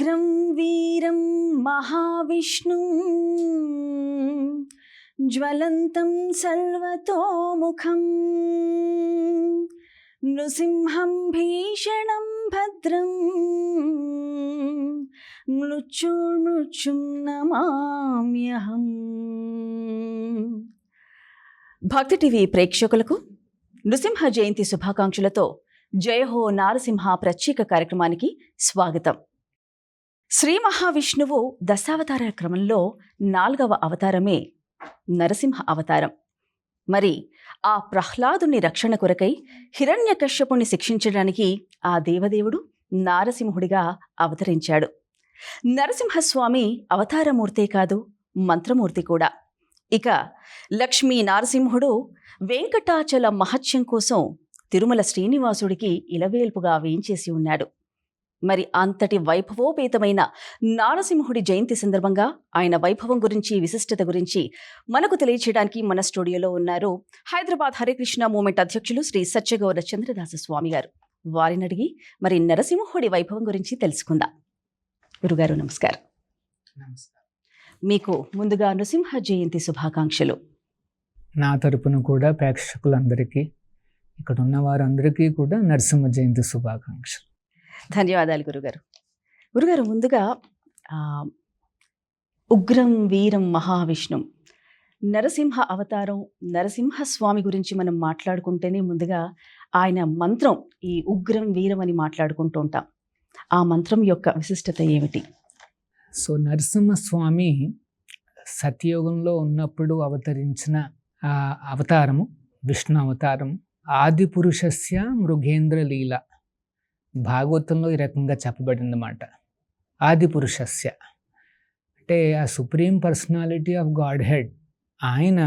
ఉగ్రం వీరం మహావిష్ణుం జ్వలంతం సర్వతోముఖం నృసింహం భీషణం భద్రం మృత్యుర్మృత్యుం నమామ్యహం. భక్తి టీవీ ప్రేక్షకులకు నృసింహ జయంతి శుభాకాంక్షలతో జయహో నారసింహ ప్రత్యేక కార్యక్రమానికి స్వాగతం. శ్రీ మహావిష్ణువు దశావతార క్రమంలో 4వ అవతారమే నరసింహ అవతారం. మరి ఆ ప్రహ్లాదుని రక్షణ కొరకై హిరణ్యకశ్యపుని శిక్షించడానికి ఆ దేవదేవుడు నారసింహుడిగా అవతరించాడు. నరసింహస్వామి అవతారమూర్తే కాదు, మంత్రమూర్తి కూడా. ఇక లక్ష్మీ నారసింహుడు వెంకటాచల మహత్యం కోసం తిరుమల శ్రీనివాసుడికి ఇలవేల్పుగా వేయించేసి ఉన్నాడు. మరి అంతటి వైభవోపేతమైన నారసింహుడి జయంతి సందర్భంగా ఆయన వైభవం గురించి, విశిష్టత గురించి మనకు తెలియచేయడానికి మన స్టూడియోలో ఉన్నారు హైదరాబాద్ హరికృష్ణ మూమెంట్ అధ్యక్షులు శ్రీ సత్యగౌర చంద్రదాస స్వామి గారు. వారిని అడిగి మరి నరసింహుడి వైభవం గురించి తెలుసుకుందాం. గురుగారు నమస్కారం. మీకు ముందుగా నృసింహ జయంతి శుభాకాంక్షలు. నా తరపున కూడా ప్రేక్షకులందరికీ, ఇక్కడ ఉన్న వారందరికీ కూడా నరసింహ జయంతి శుభాకాంక్షలు. ధన్యవాదాలు గురుగారు. గురుగారు, ముందుగా ఉగ్రం వీరం మహావిష్ణుం నరసింహ అవతారం నరసింహస్వామి గురించి మనం మాట్లాడుకుంటేనే ముందుగా ఆయన మంత్రం ఈ ఉగ్రం వీరం అని మాట్లాడుకుంటూ ఉంటాం. ఆ మంత్రం యొక్క విశిష్టత ఏమిటి? సో నరసింహస్వామి సత్యయుగంలో ఉన్నప్పుడు అవతరించిన ఆ అవతారము విష్ణు అవతారం. ఆది పురుషస్య మృగేంద్ర లీల, భాగవతంలో ఈ రకంగా చెప్పబడిందన్నమాట. ఆది పురుషస్య అంటే ఆ supreme personality of God head, ఆయన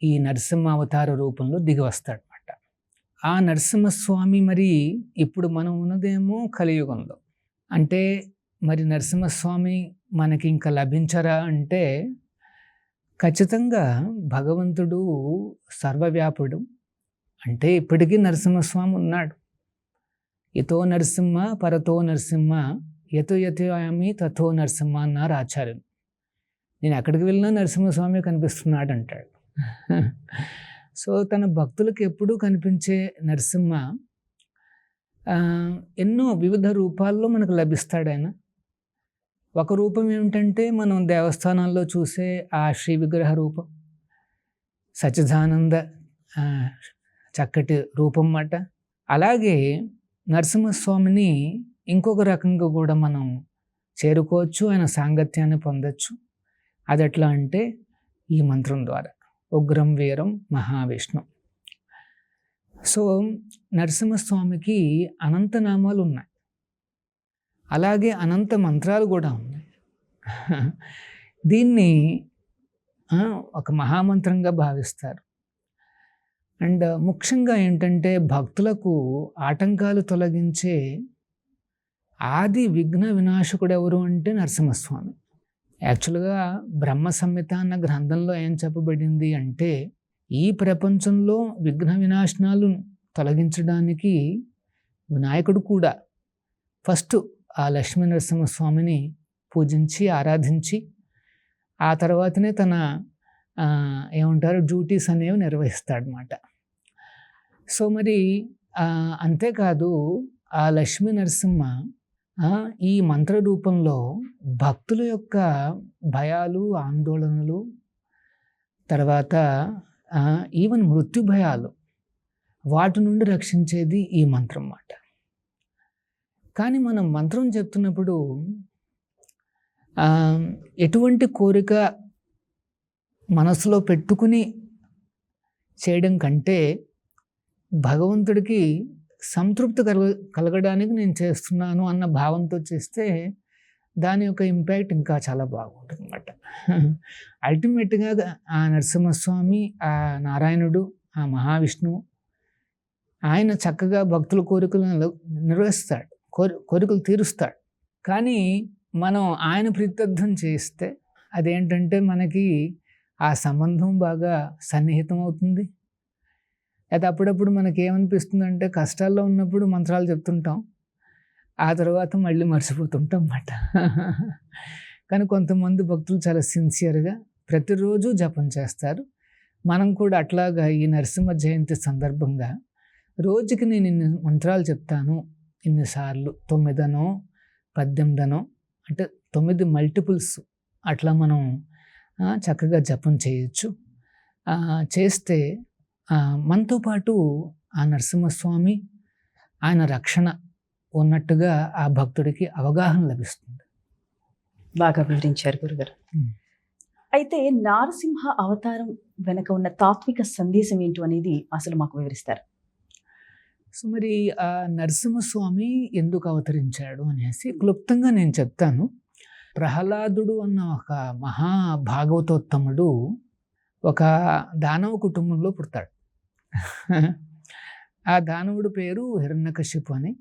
ఈ నరసింహ అవతార రూపంలో దిగి వస్తాడనమాట. ఆ నరసింహస్వామి మరి ఇప్పుడు మనం ఉన్నదేమో కలియుగంలో. అంటే మరి నరసింహస్వామి మనకి ఇంకా లభించరా అంటే ఖచ్చితంగా భగవంతుడు సర్వవ్యాపుడు. అంటే ఇప్పటికీ నరసింహస్వామి ఉన్నాడు. యతో నరసింహ పరతో నరసింహ యతో యతోయామి తథో నరసింహ అన్నారు ఆచార్యులు. నేను ఎక్కడికి వెళ్ళినా నరసింహస్వామి కనిపిస్తున్నాడు అంటాడు. సో తన భక్తులకు ఎప్పుడూ కనిపించే నరసింహ ఎన్నో వివిధ రూపాల్లో మనకు లభిస్తాడు. ఆయన ఒక రూపం ఏమిటంటే మనం దేవస్థానాల్లో చూసే ఆ శ్రీ విగ్రహ రూపం, సచ్చిదానంద చక్కటి రూపం అన్నమాట. అలాగే నరసింహస్వామిని ఇంకొక రకంగా కూడా మనం చేరుకోవచ్చు, ఆయన సాంగత్యాన్ని పొందొచ్చు. అది ఎట్లా అంటే ఈ మంత్రం ద్వారా, ఉగ్రం వీరం మహావిష్ణు. సో నరసింహస్వామికి అనంత నామాలు ఉన్నాయి, అలాగే అనంత మంత్రాలు కూడా ఉన్నాయి. దీన్ని ఒక మహామంత్రంగా భావిస్తారు. అండ్ ముఖ్యంగా ఏంటంటే భక్తులకు ఆటంకాలు తొలగించే ఆది విఘ్న వినాశకుడు ఎవరు అంటే నరసింహస్వామి. యాక్చువల్గా బ్రహ్మ సంహిత అన్న గ్రంథంలో ఏం చెప్పబడింది అంటే ఈ ప్రపంచంలో విఘ్న వినాశనాలు తొలగించడానికి వినాయకుడు కూడా ఫస్ట్ ఆ లక్ష్మీ నరసింహస్వామిని పూజించి ఆరాధించి ఆ తర్వాతనే తన ఏమంటారు డ్యూటీస్ అనేవి నిర్వహిస్తాడనమాట. సో మరి అంతేకాదు ఆ లక్ష్మీ నరసింహ ఈ మంత్ర రూపంలో భక్తుల యొక్క భయాలు, ఆందోళనలు, తర్వాత ఈవెన్ మృత్యు భయాలు, వాటి నుండి రక్షించేది ఈ మంత్రం అన్నమాట. కానీ మనం మంత్రం చెప్తున్నప్పుడు ఎటువంటి కోరిక మనసులో పెట్టుకుని చేయడం కంటే భగవంతుడికి సంతృప్తి కలగడానికి నేను చేస్తున్నాను అన్న భావంతో చేస్తే దాని యొక్క ఇంపాక్ట్ ఇంకా చాలా బాగుంటుంది అన్నమాట. అల్టిమేట్గా ఆ నరసింహస్వామి, ఆ నారాయణుడు, ఆ మహావిష్ణువు ఆయన చక్కగా భక్తుల కోరికలను నిర్వహిస్తాడు, కోరికలు తీరుస్తాడు. కానీ మనం ఆయన ప్రీత్యర్థం చేస్తే అదేంటంటే మనకి ఆ సంబంధం బాగా సన్నిహితం అవుతుంది. అయితే అప్పుడప్పుడు మనకి ఏమనిపిస్తుందంటే కష్టాల్లో ఉన్నప్పుడు మంత్రాలు చెప్తుంటాం, ఆ తర్వాత మళ్ళీ మర్చిపోతుంటాం అన్నమాట. కానీ కొంతమంది భక్తులు చాలా సిన్సియర్‌గా ప్రతిరోజు జపం చేస్తారు. మనం కూడా అట్లాగా ఈ నరసింహ జయంతి సందర్భంగా రోజుకి నేను ఇన్ని మంత్రాలు చెప్తాను, ఇన్నిసార్లు 9 అనో, 18 అనో, అంటే 9 మల్టిపుల్స్ అట్లా మనం చక్కగా జపం చేయొచ్చు. చేస్తే మనతో పాటు ఆ నరసింహస్వామి, ఆయన రక్షణ ఉన్నట్టుగా ఆ భక్తుడికి అవగాహన లభిస్తుంది. బాగా వివరించారు గురుగారు. అయితే నారసింహ అవతారం వెనక ఉన్న తాత్విక సందేశం ఏంటో అనేది అసలు మాకు వివరిస్తారు. సో మరి ఆ నరసింహస్వామి ఎందుకు అవతరించాడు అనేసి క్లుప్తంగా నేను చెప్తాను. ప్రహ్లాదుడు అన్న ఒక మహాభాగవతోత్తముడు ఒక దానవ కుటుంబంలో పుడతాడు. ఆ దానవుడి పేరు హిరణ్యకశిపు అని.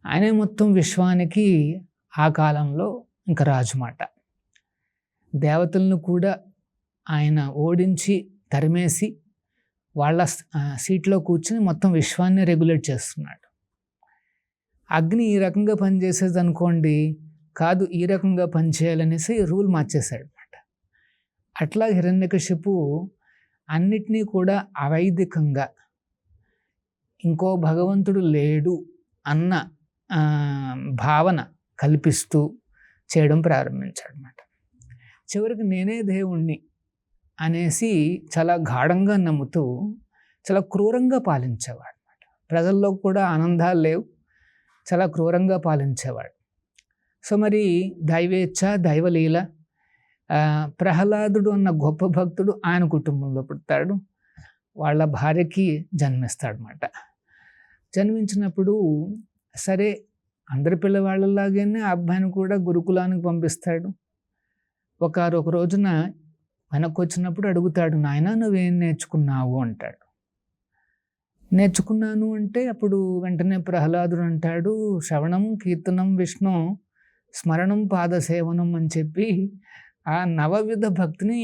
ఆయనే మొత్తం విశ్వానికి ఆ కాలంలో ఇంకా రాజుమాట. దేవతలను కూడా ఆయన ఓడించి తరిమేసి వాళ్ళ సీట్లో కూర్చుని మొత్తం విశ్వాన్ని రెగ్యులేట్ చేస్తున్నాడు. అగ్ని ఈ రకంగా పనిచేసేది అనుకోండి, కాదు ఈ రకంగా పనిచేయాలనేసి రూల్ మార్చేశాడు అనమాట. అట్లా హిరణ్యకశిపు అన్నిటినీ కూడా అవైదికంగా ఇంకో భగవంతుడు లేడు అన్న భావన కల్పిస్తూ చేయడం ప్రారంభించాడు అనమాట. చివరికి నేనే దేవుణ్ణి అనేసి చాలా గాఢంగా నమ్ముతూ చాలా క్రూరంగా పాలించేవాడు అనమాట. ప్రజల్లో కూడా ఆనందాలు లేవు, చాలా క్రూరంగా పాలించేవాడు. సో మరి దైవేచ్ఛ, దైవలీల. ప్రహ్లాదుడు అన్న గొప్ప భక్తుడు ఆయన కుటుంబంలో పుడతాడు. వాళ్ళ భార్యకి జన్మిస్తాడు అన్నమాట. జన్మించినప్పుడు సరే అందరి పిల్లవాళ్ళలాగానే ఆ అబ్బాయిని కూడా గురుకులానికి పంపిస్తాడు. ఒక రోజున వెనక్కి వచ్చినప్పుడు అడుగుతాడు, నాయన నువ్వేం నేర్చుకున్నావు అంటాడు. నేర్చుకున్నాను అంటే అప్పుడు వెంటనే ప్రహ్లాదుడు అంటాడు, శ్రవణం, కీర్తనం, విష్ణు స్మరణం, పాదసేవనం అని చెప్పి ఆ నవవిధ భక్తిని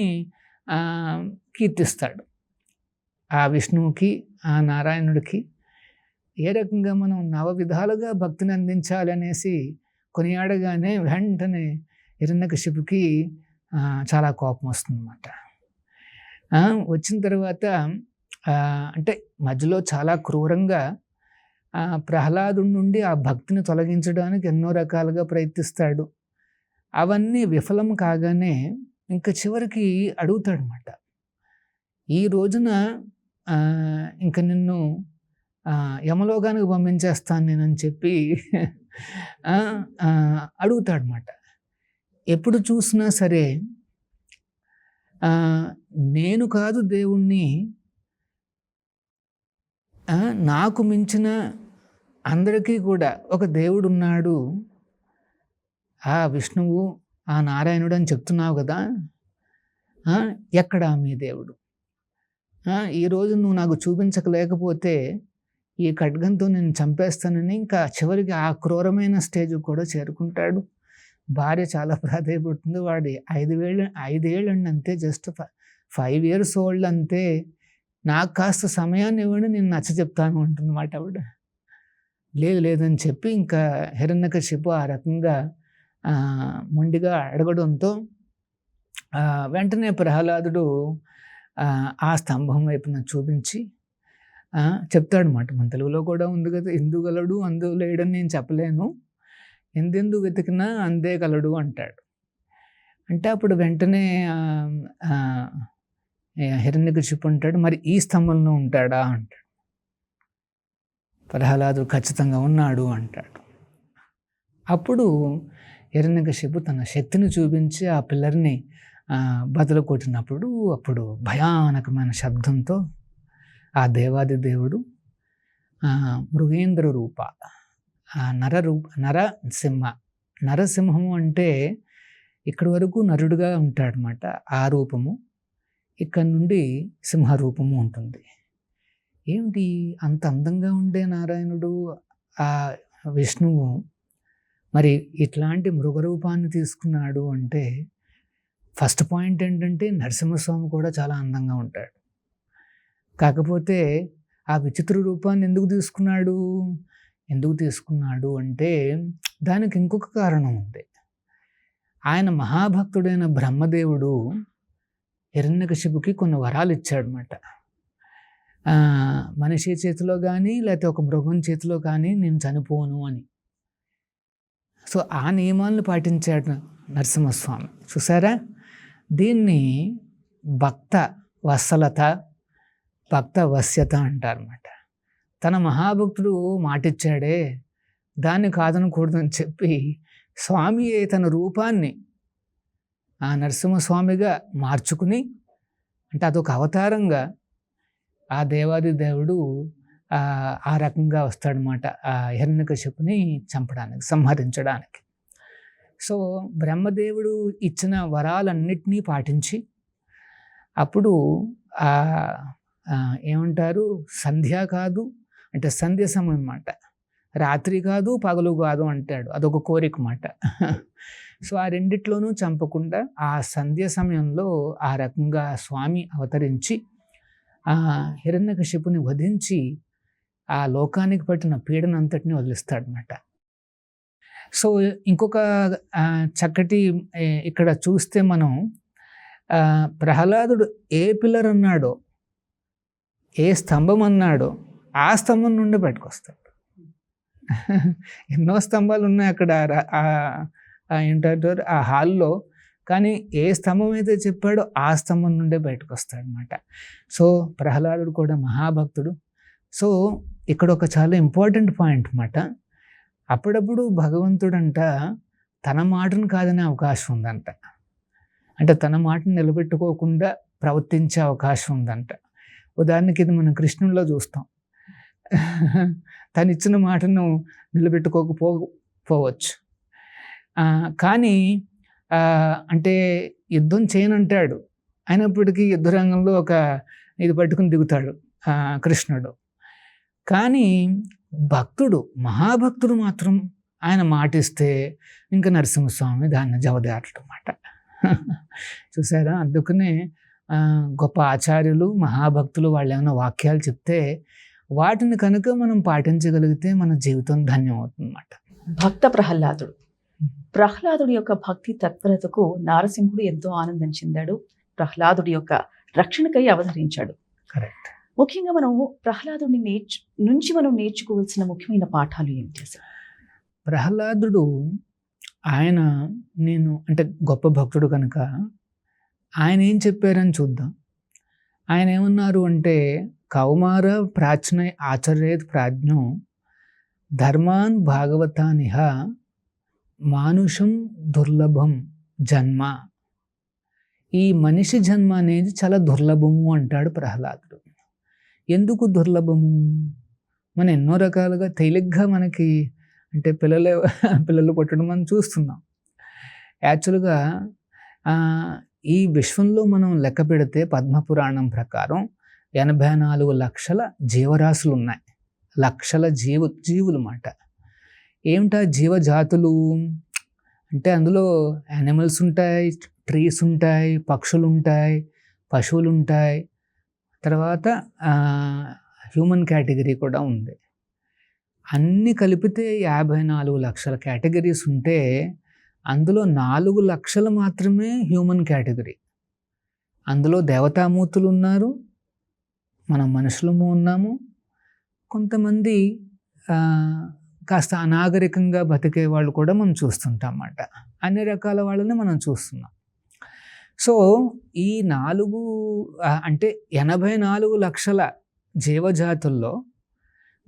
కీర్తిస్తాడు. ఆ విష్ణువుకి, ఆ నారాయణుడికి ఏ రకంగా మనం నవవిధాలుగా భక్తిని అందించాలి అనేసి కొనియాడగానే వెంటనే హిరణ్యకశిపుకి చాలా కోపం వస్తుందన్నమాట. వచ్చిన తర్వాత అంటే మధ్యలో చాలా క్రూరంగా ప్రహ్లాదుడి నుండి ఆ భక్తిని తొలగించడానికి ఎన్నో రకాలుగా ప్రయత్నిస్తాడు. అవన్నీ విఫలం కాగానే ఇంకా చివరికి అడుగుతాడనమాట, ఈ రోజున ఇంక నిన్ను యమలోకానికి పంపించేస్తాను నేనని చెప్పి అడుగుతాడనమాట. ఎప్పుడు చూసినా సరే నేను కాదు దేవుణ్ణి, నాకు మించిన అందరికీ కూడా ఒక దేవుడు ఉన్నాడు, ఆ విష్ణువు, ఆ నారాయణుడు అని చెప్తున్నావు కదా, ఎక్కడా మీ దేవుడు? ఈరోజు నువ్వు నాకు చూపించలేకపోతే ఈ ఖడ్గంతో నేను చంపేస్తానని ఇంకా చివరికి ఆ క్రూరమైన స్టేజ్ కూడా చేరుకుంటాడు. భార్య చాలా ప్రాధాయపడుతుంది. వాడి 5 ఏళ్ళండి అంతే, జస్ట్ 5 years old అంతే, నాకు కాస్త సమయాన్ని ఇవ్వండి, నేను నచ్చ చెప్తాను అంటున్నమాట ఆవిడ. లేదని చెప్పి ఇంకా హిరణ్యకశిపు ఆ రకంగా మొండిగా అడగడంతో వెంటనే ప్రహ్లాదుడు ఆ స్తంభం వైపున చూపించి చెప్తాడనమాట. మన తెలుగులో కూడా ఉంది కదా, ఎందుగలడు అందు లేడని నేను చెప్పలేను, ఎందెందు వెతికినా అందే గలడు అంటాడు. అంటే అప్పుడు వెంటనే హిరణ్యకశిపు అంటాడు, మరి ఈ స్తంభంలో ఉంటాడా అంటాడు. ప్రహ్లాదుడు ఖచ్చితంగా ఉన్నాడు అంటాడు. అప్పుడు హిరణ్యకశిపు తన శక్తిని చూపించి ఆ పిల్లర్ని బదులు కొట్టినప్పుడు అప్పుడు భయానకమైన శబ్దంతో ఆ దేవాది దేవుడు మృగేంద్ర రూప, నరసింహము అంటే ఇక్కడి వరకు నరుడుగా ఉంటాడనమాట ఆ రూపము, ఇక్కడ నుండి సింహరూపము ఉంటుంది. ఏమిటి అంత అందంగా ఉండే నారాయణుడు, ఆ విష్ణువు మరి ఇట్లాంటి మృగరూపాన్ని తీసుకున్నాడు అంటే ఫస్ట్ పాయింట్ ఏంటంటే నరసింహస్వామి కూడా చాలా అందంగా ఉంటాడు. కాకపోతే ఆ విచిత్ర రూపాన్ని ఎందుకు తీసుకున్నాడు? ఎందుకు తీసుకున్నాడు అంటే దానికి ఇంకొక కారణం ఉంది. ఆయన మహాభక్తుడైన బ్రహ్మదేవుడు హిరణ్యకశిపుకి కొన్ని వరాలు ఇచ్చాడనమాట. మనిషి చేతిలో కానీ లేకపోతే ఒక మృగం చేతిలో కానీ నేను చనిపోను అని. సో ఆ నియమాలను పాటించాడు నరసింహస్వామి. చూసారా, దీన్ని భక్త వత్సలత, భక్త వశ్యత అంటారన్నమాట. తన మహాభక్తుడు మాటిచ్చాడే దాన్ని కాదనకూడదని చెప్పి స్వామి తన రూపాన్ని ఆ నరసింహస్వామిగా మార్చుకుని, అంటే అదొక అవతారంగా ఆ దేవాది దేవుడు ఆ రకంగా వస్తాడనమాట ఆ హిరణ్యకశిపుని చంపడానికి, సంహరించడానికి. సో బ్రహ్మదేవుడు ఇచ్చిన వరాలన్నిటినీ పాటించి అప్పుడు ఏమంటారు, సంధ్య కాదు అంటే సంధ్య సమయం అన్నమాట, రాత్రి కాదు పగలు కాదు అంటాడు, అదొక కోరిక మాట. సో ఆ రెండిట్లోనూ చంపకుండా ఆ సంధ్య సమయంలో ఆ రకంగా స్వామి అవతరించి ఆ హిరణ్యకశిపుని వధించి ఆ లోకానికి పట్టిన పీడనంతటిని వదిలిస్తాడనమాట. సో ఇంకొక చక్కటి ఇక్కడ చూస్తే మనం ప్రహ్లాదుడు ఏ పిల్లర్ అన్నాడో, ఏ స్తంభం అన్నాడో ఆ స్తంభం నుండి బయటకొస్తాడు. ఎన్నో స్తంభాలు ఉన్నాయి అక్కడ ఏంటంటారు ఆ హాల్లో, కానీ ఏ స్తంభం అయితే చెప్పాడో ఆ స్తంభం నుండే బయటకు వస్తాడనమాట. సో ప్రహ్లాదుడు కూడా మహాభక్తుడు. సో ఇక్కడ ఒక చాలా ఇంపార్టెంట్ పాయింట్ అన్నమాట. అప్పుడప్పుడు భగవంతుడంట తన మాటను కాదనే అవకాశం ఉందంట, అంటే తన మాటను నిలబెట్టుకోకుండా ప్రవర్తించే అవకాశం ఉందంట. ఉదాహరణకి ఇది మనం కృష్ణుల్లో చూస్తాం. తను ఇచ్చిన మాటను నిలబెట్టుకోకపోవచ్చు, కానీ అంటే యుద్ధం చేయనంటాడు, అయినప్పటికీ యుద్ధ రంగంలో ఒక ఇది పట్టుకుని దిగుతాడు కృష్ణుడు. కానీ భక్తుడు, మహాభక్తుడు మాత్రం ఆయన మాటిస్తే ఇంకా నరసింహస్వామి దాన్ని జవదాటం అన్నమాట. చూసారా, అందుకనే గొప్ప ఆచార్యులు మహాభక్తులు వాళ్ళు ఏమైనా వాక్యాలు చెప్తే వాటిని కనుక మనం పాటించగలిగితే మన జీవితం ధన్యం అవుతుందన్నమాట. భక్త ప్రహ్లాదుడి యొక్క భక్తి తత్పరతకు నారసింహుడు ఎంతో ఆనందం చెందాడు. ప్రహ్లాదుడి యొక్క రక్షణకై అవతరించాడు. కరెక్ట్. ముఖ్యంగా మనం ప్రహ్లాదుడిని నుంచి మనం నేర్చుకోవాల్సిన ముఖ్యమైన పాఠాలు ఏమిటి అసలు? ప్రహ్లాదుడు ఆయన నేను అంటే గొప్ప భక్తుడు కనుక ఆయన ఏం చెప్పారని చూద్దాం. ఆయన ఏమన్నారు అంటే, కౌమార ప్రాచీన ఆచరేత్ ప్రాజ్ఞో ధర్మాన్ భాగవతానిహ మానుషం దుర్లభం జన్మ. ఈ మనిషి జన్మ అనేది చాలా దుర్లభము అంటాడు ప్రహ్లాదుడు. ఎందుకు దుర్లభము? మనం ఎన్నో రకాలుగా తేలిగ్గా మనకి అంటే పిల్లలు పుట్టడం మనం చూస్తున్నాం. యాక్చువల్గా ఈ విశ్వంలో మనం లెక్క పెడితే పద్మపురాణం ప్రకారం 84 లక్షల జీవరాశులు ఉన్నాయి. లక్షల జీవులు మాట. ఏమిటా జీవజాతులు అంటే అందులో యానిమల్స్ ఉంటాయి, ట్రీస్ ఉంటాయి, పక్షులు ఉంటాయి, పశువులు ఉంటాయి, తర్వాత హ్యూమన్ కేటగిరీ కూడా ఉంది. అన్నీ కలిపితే 54 లక్షల కేటగిరీస్ ఉంటే అందులో 4 లక్షలు మాత్రమే హ్యూమన్ కేటగిరీ. అందులో దేవతామూర్తులు ఉన్నారు, మనం మనుషులము ఉన్నాము, కొంతమంది కాస్త అనాగరికంగా బతికే వాళ్ళు కూడా మనం చూస్తుంటాం అన్నమాట. అన్ని రకాల వాళ్ళని మనం చూస్తున్నాం. సో ఈ 4 84 లక్షల జీవజాతుల్లో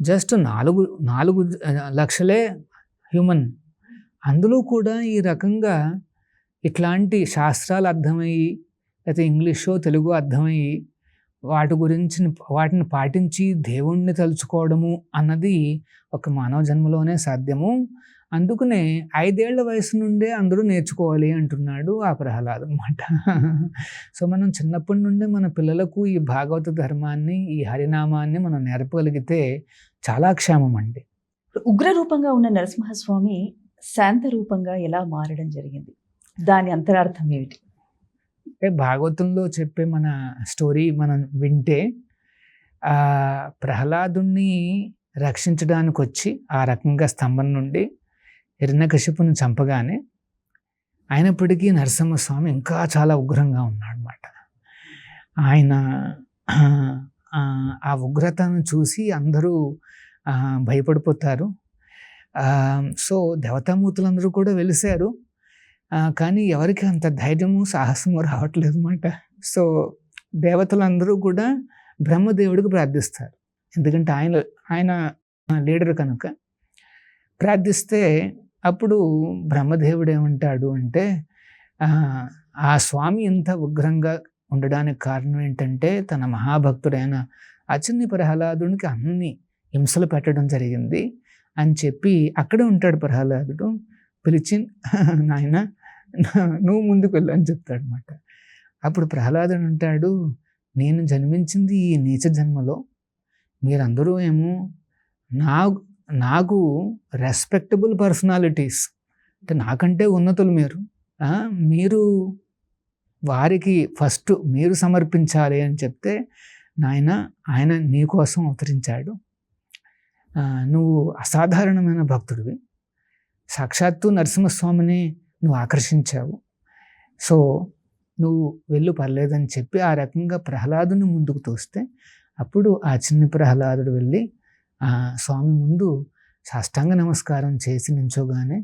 జస్ట్ 4 లక్షలే హ్యూమన్. అందులో కూడా ఈ రకంగా ఇట్లాంటి శాస్త్రాలు అర్థమయ్యి లేకపోతే ఇంగ్లీషో తెలుగో అర్థమయ్యి వాటిని పాటించి దేవుణ్ణి తలుచుకోవడము అన్నది ఒక మానవ జన్మలోనే సాధ్యము. అందుకనే 5 ఏళ్ల వయసు నుండే అందరూ నేర్చుకోవాలి అంటున్నాడు ఆ ప్రహ్లాదు అన్నమాట. సో మనం చిన్నప్పటి నుండే మన పిల్లలకు ఈ భాగవత ధర్మాన్ని, ఈ హరినామాన్ని మనం నేర్పగలిగితే చాలా క్షేమం అండి. ఉగ్ర రూపంగా ఉన్న నరసింహస్వామి శాంత రూపంగా ఎలా మారడం జరిగింది? దాని అంతరార్థం ఏమిటి? అంటే భాగవతంలో చెప్పే మన స్టోరీ మనం వింటే ప్రహ్లాదుని రక్షించడానికి వచ్చి ఆ రకంగా స్తంభం నుండి హిరణ్యకశిపుని చంపగానే అయినప్పటికీ నరసింహస్వామి ఇంకా చాలా ఉగ్రంగా ఉన్నాడనమాట. ఆయన ఆ ఉగ్రతను చూసి అందరూ భయపడిపోతారు. సో దేవతామూర్తులందరూ కూడా వెలిశారు, కానీ ఎవరికి అంత ధైర్యము సాహసము రావట్లేదు అన్నమాట. సో దేవతలందరూ కూడా బ్రహ్మదేవుడికి ప్రార్థిస్తారు, ఎందుకంటే ఆయన లీడర్ కనుక. ప్రార్థిస్తే అప్పుడు బ్రహ్మదేవుడు ఏమంటాడు అంటే, ఆ స్వామి ఇంత ఉగ్రంగా ఉండడానికి కారణం ఏంటంటే తన మహాభక్తుడైన అచిన్ని ప్రహ్లాదునికి అన్ని హింసలు పెట్టడం జరిగింది అని చెప్పి అక్కడే ఉంటాడు ప్రహ్లాదుడు. పిలిచి నాయన నువ్వు ముందుకు వెళ్ళు అని చెప్తాడు అనమాట. అప్పుడు ప్రహ్లాదుడు అంటాడు, నేను జన్మించింది ఈ నీచ జన్మలో, మీరందరూ ఏమో నాకు రెస్పెక్టబుల్ పర్సనాలిటీస్, అంటే నాకంటే ఉన్నతులు మీరు వారికి ఫస్ట్ మీరు సమర్పించాలి అని చెప్తే, నాయన ఆయన నీ కోసం అవతరించాడు, నువ్వు అసాధారణమైన భక్తుడివి, సాక్షాత్తు నరసింహస్వామిని నువ్వు ఆకర్షించావు, సో నువ్వు వెళ్ళు పర్లేదని చెప్పి ఆ రకంగా ప్రహ్లాదుని ముందుకు తోస్తే, అప్పుడు ఆ చిన్ని ప్రహ్లాదుడు వెళ్ళి స్వామి ముందు సాష్టాంగ నమస్కారం చేసి నించోగానే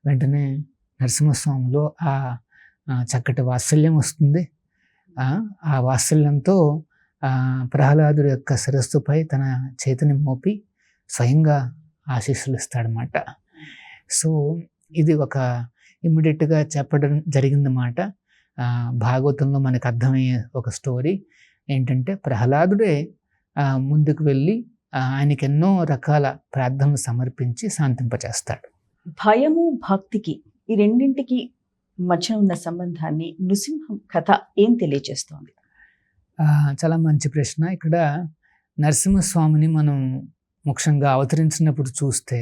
వెంటనే నరసింహస్వామిలో ఆ చక్కటి వాత్సల్యం వస్తుంది. ఆ వాత్సల్యంతో ప్రహ్లాదుడి యొక్క శిరస్సుపై తన చేతిని మోపి స్వయంగా ఆశీస్సులు ఇస్తాడనమాట. సో ఇది ఒక ఇమ్మీడియట్గా చెప్పడం జరిగిందన్నమాట. భాగవతంలో మనకు అర్థమయ్యే ఒక స్టోరీ ఏంటంటే, ప్రహ్లాదుడే ముందుకు వెళ్ళి ఆయనకి ఎన్నో రకాల ప్రార్థనలు సమర్పించి శాంతింపచేస్తాడు. భయము భక్తికి ఈ రెండింటికి మధ్య ఉన్న సంబంధాన్ని నృసింహం కథ ఏం తెలియజేస్తోంది? చాలా మంచి ప్రశ్న. ఇక్కడ నరసింహస్వామిని మనం ముఖ్యంగా అవతరించినప్పుడు చూస్తే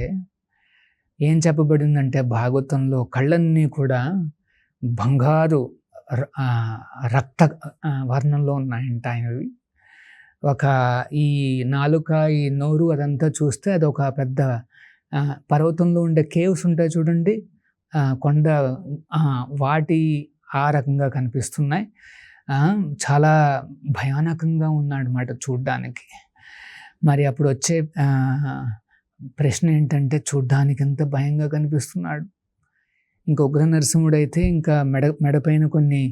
ఏం చెప్పబడిందంటే, భాగవతంలో కళ్ళన్నీ కూడా బంగారు రక్త వర్ణంలో ఉన్నాయంట ఆయనవి. ఈ నాలుక, ఈ నోరు అదంతా చూస్తే అదొక పెద్ద పర్వతంలో ఉండే కేవ్స్ ఉంటాయి చూడండి, కొండ, వాటి ఆ రకంగా కనిపిస్తున్నాయి. చాలా భయానకంగా ఉన్నాడనమాట చూడ్డానికి. మరి అప్పుడు వచ్చే ప్రశ్న ఏంటంటే, చూడ్డానికి ఎంత భయంగా కనిపిస్తున్నాడు. ఇంకా ఉగ్ర నరసింహుడు అయితే ఇంకా మెడపైన కొన్ని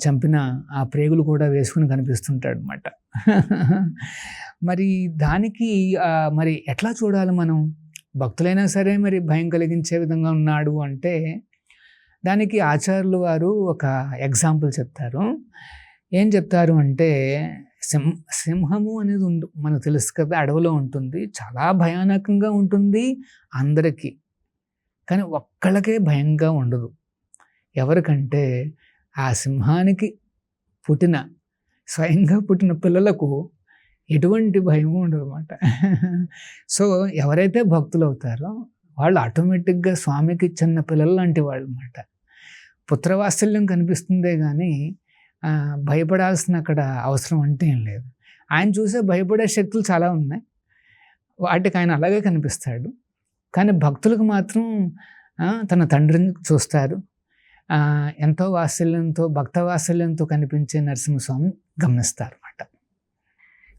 చంపిన ఆ ప్రేగులు కూడా వేసుకుని కనిపిస్తుంటాడు అనమాట. మరి దానికి మరి ఎట్లా చూడాలి మనం? భక్తులైనా సరే మరి భయం కలిగించే విధంగా ఉన్నాడు అంటే, దానికి ఆచార్యులు వారు ఒక ఎగ్జాంపుల్ చెప్తారు. ఏం చెప్తారు అంటే, సింహము అనేది మనకు తెలుసు కదా, అడవిలో ఉంటుంది, చాలా భయానకంగా ఉంటుంది అందరికీ, కానీ ఒక్కళ్ళకే భయంగా ఉండదు. ఎవరికంటే ఆ సింహానికి స్వయంగా పుట్టిన పిల్లలకు ఎటువంటి భయము ఉండదు అన్నమాట. సో ఎవరైతే భక్తులు అవుతారో వాళ్ళు ఆటోమేటిక్గా స్వామికి చిన్న పిల్లలు లాంటి వాళ్ళు అన్నమాట. పుత్రవాత్సల్యం కనిపిస్తుందే కానీ భయపడాల్సిన అక్కడ అవసరం అంటే ఏం లేదు. ఆయన చూసే భయపడే శక్తులు చాలా ఉన్నాయి, వాటికి ఆయన అలాగే కనిపిస్తాడు. కానీ భక్తులకు మాత్రం తన తండ్రిని చూస్తారు. ఎంతో వాత్సల్యంతో, భక్త వాత్సల్యంతో కనిపించే నరసింహస్వామి గమనిస్తారు అన్నమాట.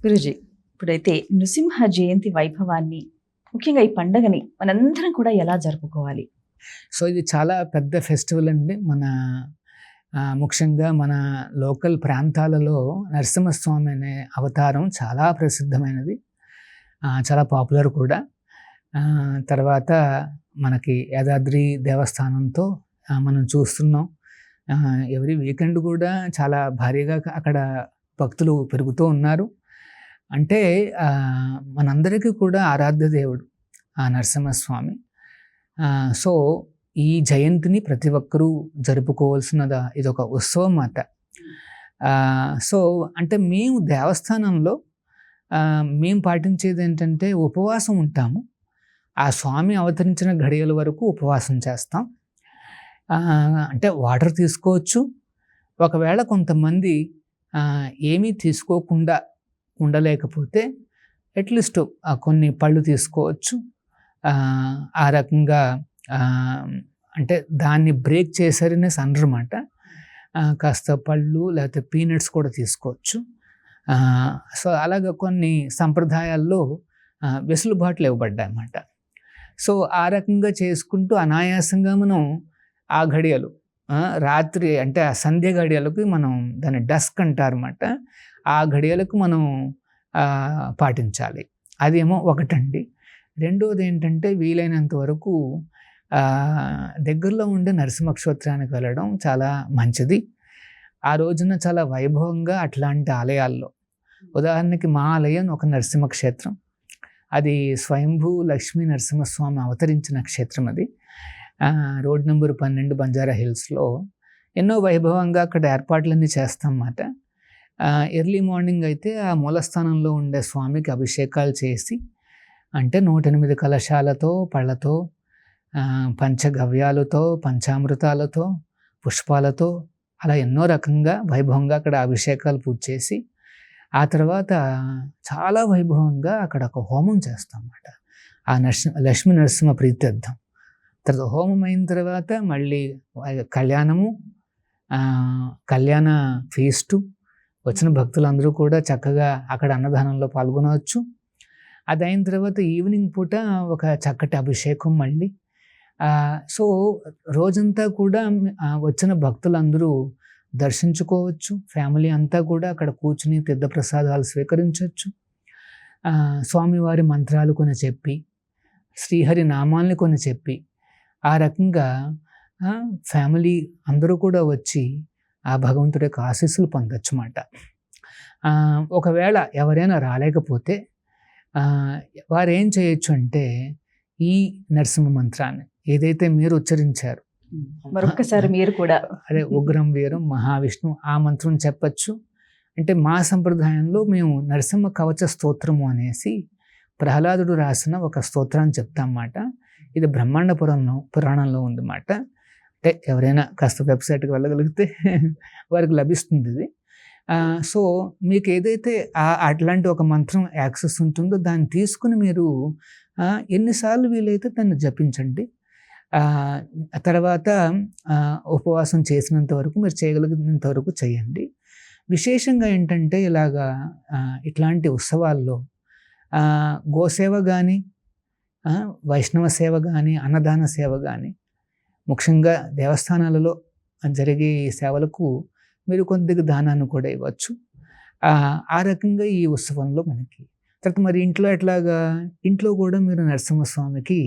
గురుజీ, ఇప్పుడైతే నృసింహ జయంతి వైభవాన్ని, ముఖ్యంగా ఈ పండుగని మనందరం కూడా ఎలా జరుపుకోవాలి? సో ఇది చాలా పెద్ద ఫెస్టివల్ అండి. ముఖ్యంగా మన లోకల్ ప్రాంతాలలో నరసింహస్వామి అనే అవతారం చాలా ప్రసిద్ధమైనది, చాలా పాపులర్ కూడా. తర్వాత మనకి యాదాద్రి దేవస్థానంతో మనం చూస్తున్నాం, ఎవ్రీ వీకెండ్ కూడా చాలా భారీగా అక్కడ భక్తులు పెరుగుతూ ఉన్నారు. అంటే మనందరికీ కూడా ఆరాధ్య దేవుడు ఆ నరసింహస్వామి. సో ఈ జయంతిని ప్రతి ఒక్కరూ జరుపుకోవాల్సినదా, ఇదొక ఉత్సవం మాట. సో అంటే మేము దేవస్థానంలో మేము పాటించేది ఏంటంటే, ఉపవాసం ఉంటాము. ఆ స్వామి అవతరించిన ఘడియల వరకు ఉపవాసం చేస్తాం. అంటే వాటర్ తీసుకోవచ్చు. ఒకవేళ కొంతమంది ఏమీ తీసుకోకుండా ఉండలేకపోతే అట్లీస్ట్ కొన్ని పళ్ళు తీసుకోవచ్చు. ఆ రకంగా అంటే దాన్ని బ్రేక్ చేశారనేసి అనరమాట. కాస్త పళ్ళు లేకపోతే పీనట్స్ కూడా తీసుకోవచ్చు. సో అలాగ కొన్ని సంప్రదాయాల్లో వెసులుబాట్లు ఇవ్వబడ్డాయన్నమాట. సో ఆ రకంగా చేసుకుంటూ అనాయాసంగా మనం ఆ ఘడియలు రాత్రి అంటే ఆ సంధ్య ఘడియలకు మనం దాన్ని డస్క్ అంటారన్నమాట. ఆ ఘడియలకు మనం పాటించాలి. అదేమో ఒకటండి. రెండోది ఏంటంటే వీలైనంత వరకు దగ్గరలో ఉండే నరసింహ క్షేత్రానికి వెళ్ళడం చాలా మంచిది. ఆ రోజున చాలా వైభవంగా అట్లాంటి ఆలయాల్లో, ఉదాహరణకి మా ఆలయం ఒక నరసింహ క్షేత్రం. అది స్వయంభూ లక్ష్మీ నరసింహస్వామి అవతరించిన క్షేత్రం. అది రోడ్ నెంబర్ 12 బంజారా హిల్స్లో ఎన్నో వైభవంగా అక్కడ ఏర్పాట్లన్నీ చేస్తాం అన్నమాట. ఎర్లీ మార్నింగ్ అయితే ఆ మూలస్థానంలో ఉండే స్వామికి అభిషేకాలు చేసి, అంటే 108 కలశాలతో, పళ్ళతో, పంచగవ్యాలతో, పంచామృతాలతో, పుష్పాలతో అలా ఎన్నో రకంగా వైభవంగా అక్కడ అభిషేకాలు పూజ చేసి, ఆ తర్వాత చాలా వైభవంగా అక్కడ ఒక హోమం చేస్తాం అన్నమాట. ఆ లక్ష్మీ నరసింహ ప్రీత్యర్థం. తర్వాత హోమం అయిన తర్వాత మళ్ళీ కళ్యాణము, కళ్యాణ ఫీస్టు, వచ్చిన భక్తులందరూ కూడా చక్కగా అక్కడ అన్నదానంలో పాల్గొనవచ్చు. అది అయిన తర్వాత ఈవినింగ్ పూట ఒక చక్కటి అభిషేకం మళ్ళీ. సో రోజంతా కూడా వచ్చిన భక్తులందరూ దర్శించుకోవచ్చు. ఫ్యామిలీ అంతా కూడా అక్కడ కూర్చుని తీర్థప్రసాదాలు స్వీకరించవచ్చు. స్వామివారి మంత్రాలు కొన్ని చెప్పి, శ్రీహరి నామాల్ని కొన్ని చెప్పి, ఆ రకంగా ఫ్యామిలీ అందరూ కూడా వచ్చి ఆ భగవంతుడి యొక్క ఆశీస్సులు పొందొచ్చు అన్నమాట. ఒకవేళ ఎవరైనా రాలేకపోతే వారు ఏం చేయొచ్చు అంటే ఈ నరసింహ మంత్రాన్ని ఏదైతే మీరు ఉచ్చరించారు, మరొక్కసారి మీరు కూడా అదే ఉగ్రం వీరం మహావిష్ణు, ఆ మంత్రం చెప్పచ్చు. అంటే మా సంప్రదాయంలో మేము నరసింహ కవచ స్తోత్రము అనేసి ప్రహ్లాదుడు రాసిన ఒక స్తోత్రాన్ని చెప్తామన్నమాట. ఇది బ్రహ్మాండ పురాణంలో ఉందన్నమాట. అంటే ఎవరైనా కాస్త వెబ్సైట్కి వెళ్ళగలిగితే వారికి లభిస్తుంది ఇది. సో మీకు ఏదైతే అట్లాంటి ఒక మంత్రం యాక్సెస్ ఉంటుందో దాన్ని తీసుకుని మీరు ఎన్నిసార్లు వీలైతే దాన్ని జపించండి. తర్వాత ఉపవాసం చేసినంత వరకు మీరు చేయగలిగినంత వరకు చేయండి. విశేషంగా ఏంటంటే ఇట్లాంటి ఉత్సవాల్లో గోసేవ కానీ, వైష్ణవ సేవ కానీ, అన్నదాన సేవ కానీ, ముఖ్యంగా దేవస్థానాలలో జరిగే ఈ సేవలకు మీరు కొద్దిగా దానాన్ని కూడా ఇవ్వచ్చు. ఆ రకంగా ఈ ఉత్సవంలో మనకి తర్వాత మరి ఇంట్లో కూడా మీరు నరసింహస్వామికి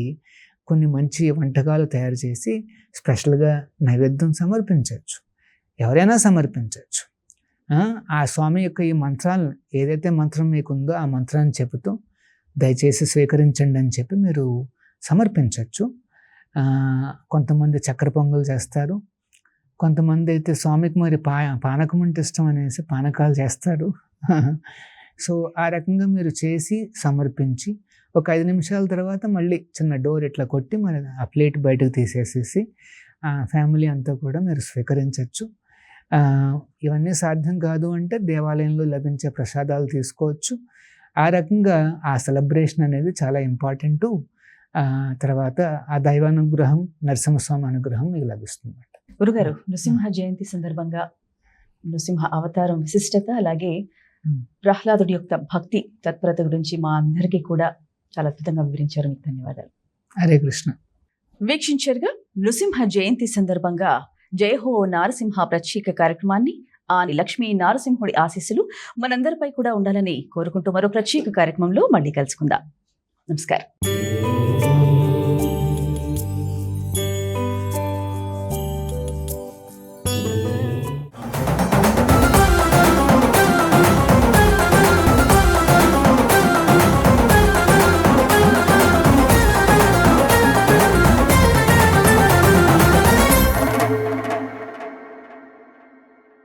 కొన్ని మంచి వంటకాలు తయారు చేసి స్పెషల్గా నైవేద్యం సమర్పించవచ్చు. ఎవరైనా సమర్పించవచ్చు. ఆ స్వామి యొక్క ఈ మంత్రాలను, ఏదైతే మంత్రం మీకుందో ఆ మంత్రాన్ని చెబుతూ దయచేసి స్వీకరించండి అని చెప్పి మీరు సమర్పించవచ్చు. కొంతమంది చక్కెర పొంగల్ చేస్తారు, కొంతమంది అయితే స్వామికి మరి పానకం అంటే ఇష్టం అనేసి పానకాలు చేస్తారు. సో ఆ రకంగా మీరు చేసి సమర్పించి ఒక 5 నిమిషాల తర్వాత మళ్ళీ చిన్న డోర్ ఇట్లా కొట్టి మరి ఆ ప్లేట్ బయటకు తీసేసేసి ఫ్యామిలీ అంతా కూడా మీరు స్వీకరించవచ్చు. ఇవన్నీ సాధ్యం కాదు అంటే దేవాలయంలో లభించే ప్రసాదాలు తీసుకోవచ్చు. ఆ రకంగా ఆ సెలబ్రేషన్ అనేది చాలా ఇంపార్టెంటు. తర్వాత ఆ దైవానుగ్రహం, నరసింహస్వామి అనుగ్రహం మీకు లభిస్తుంది. గురుగారు, నృసింహ జయంతి సందర్భంగా నృసింహ అవతారం విశిష్టత, అలాగే ప్రహ్లాదుడి యొక్క భక్తి తత్పరత గురించి మా అందరికీ కూడా చాలా అద్భుతంగా వివరించారు. మీకు ధన్యవాదాలు. హరే కృష్ణ. వీక్షించారుగా నృసింహ జయంతి సందర్భంగా జయహో నారసింహ ప్రత్యేక కార్యక్రమాన్ని. ఆని లక్ష్మీ నారసింహుడి ఆశీస్సులు మనందరిపై కూడా ఉండాలని కోరుకుంటూ మరో ప్రత్యేక కార్యక్రమంలో మళ్ళీ కలుసుకుందాం. నమస్కారం.